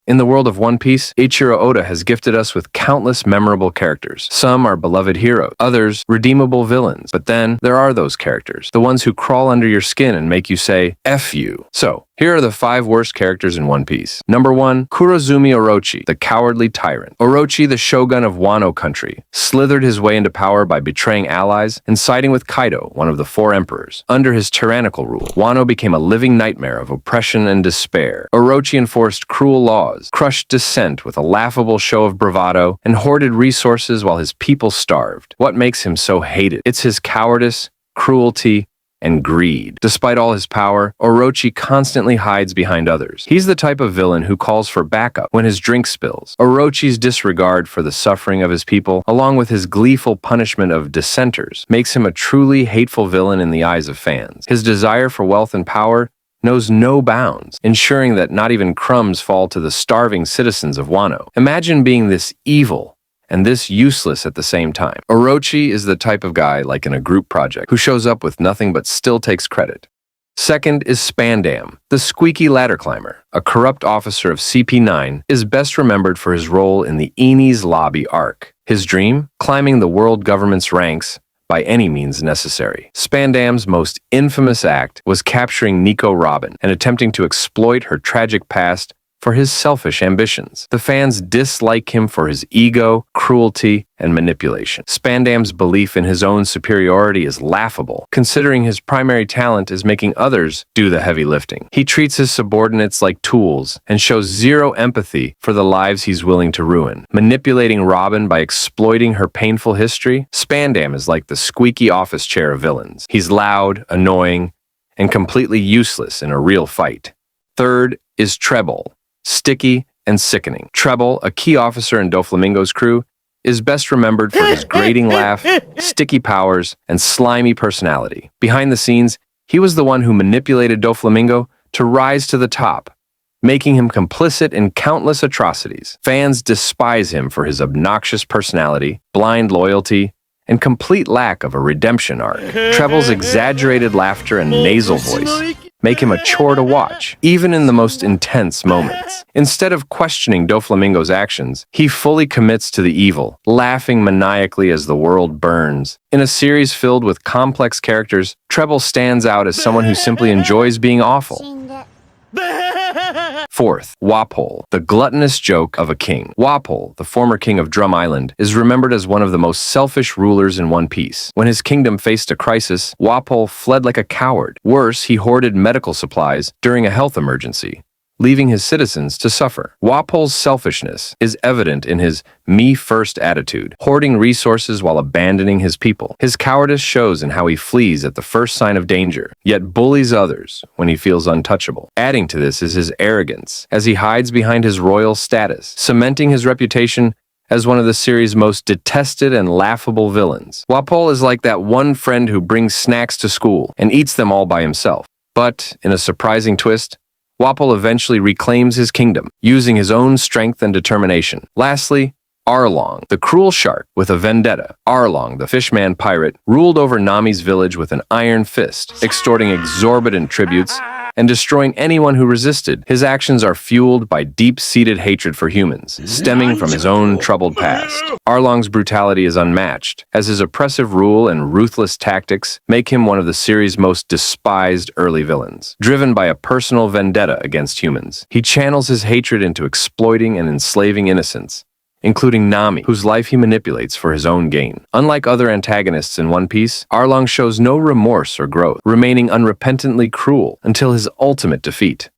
In the world of One Piece, Eiichiro Oda has gifted us with countless memorable characters. Some are beloved heroes, others redeemable villains. But then there are those characters, the ones who crawl under your skin and make you say, F you. So, here are the 5 worst characters in One Piece. Number 1, Kurozumi Orochi, the cowardly tyrant. Orochi, the shogun of Wano country, slithered his way into power by betraying allies and siding with Kaido, one of the 4 emperors. Under his tyrannical rule, Wano became a living nightmare of oppression and despair. Orochi enforced cruel laws, crushed dissent with a laughable show of bravado, and hoarded resources while his people starved. What makes him so hated? It's his cowardice, cruelty, and greed. Despite all his power, Orochi constantly hides behind others. He's the type of villain who calls for backup when his drink spills. Orochi's disregard for the suffering of his people, along with his gleeful punishment of dissenters, makes him a truly hateful villain in the eyes of fans. His desire for wealth and power knows no bounds, ensuring that not even crumbs fall to the starving citizens of Wano. Imagine being this evil and this useless at the same time. Orochi is the type of guy, like in a group project, who shows up with nothing but still takes credit. Second is Spandam, the squeaky ladder climber. A corrupt officer of CP9 is best remembered for his role in the Enies Lobby arc. His dream? Climbing the world government's ranks by any means necessary. Spandam's most infamous act was capturing Nico Robin and attempting to exploit her tragic past for his selfish ambitions. The fans dislike him for his ego, cruelty, and manipulation. Spandam's belief in his own superiority is laughable, considering his primary talent is making others do the heavy lifting. He treats his subordinates like tools and shows zero empathy for the lives he's willing to ruin. Manipulating Robin by exploiting her painful history, Spandam is like the squeaky office chair of villains. He's loud, annoying, and completely useless in a real fight. Third is Treble, sticky and sickening. Treble, a key officer in Doflamingo's crew, is best remembered for his grating laugh, sticky powers, and slimy personality. Behind the scenes, he was the one who manipulated Doflamingo to rise to the top, making him complicit in countless atrocities. Fans despise him for his obnoxious personality, blind loyalty, and complete lack of a redemption arc. Treble's exaggerated laughter and nasal voice make him a chore to watch, even in the most intense moments. Instead of questioning Doflamingo's actions, he fully commits to the evil, laughing maniacally as the world burns. In a series filled with complex characters, Treble stands out as someone who simply enjoys being awful. Fourth, Wapol, the gluttonous joke of a king. Wapol, the former king of Drum Island, is remembered as one of the most selfish rulers in One Piece. When his kingdom faced a crisis, Wapol fled like a coward. Worse, he hoarded medical supplies during a health emergency, leaving his citizens to suffer. Wapol's selfishness is evident in his me-first attitude, hoarding resources while abandoning his people. His cowardice shows in how he flees at the first sign of danger, yet bullies others when he feels untouchable. Adding to this is his arrogance, as he hides behind his royal status, cementing his reputation as one of the series' most detested and laughable villains. Wapol is like that one friend who brings snacks to school and eats them all by himself. But, in a surprising twist, Wapol eventually reclaims his kingdom, using his own strength and determination. Lastly, Arlong, the cruel shark with a vendetta. Arlong, the fishman pirate, ruled over Nami's village with an iron fist, extorting exorbitant tributes and destroying anyone who resisted. His actions are fueled by deep-seated hatred for humans, stemming from his own troubled past. Arlong's brutality is unmatched, as his oppressive rule and ruthless tactics make him one of the series' most despised early villains. Driven by a personal vendetta against humans, he channels his hatred into exploiting and enslaving innocents, including Nami, whose life he manipulates for his own gain. Unlike other antagonists in One Piece, Arlong shows no remorse or growth, remaining unrepentantly cruel until his ultimate defeat.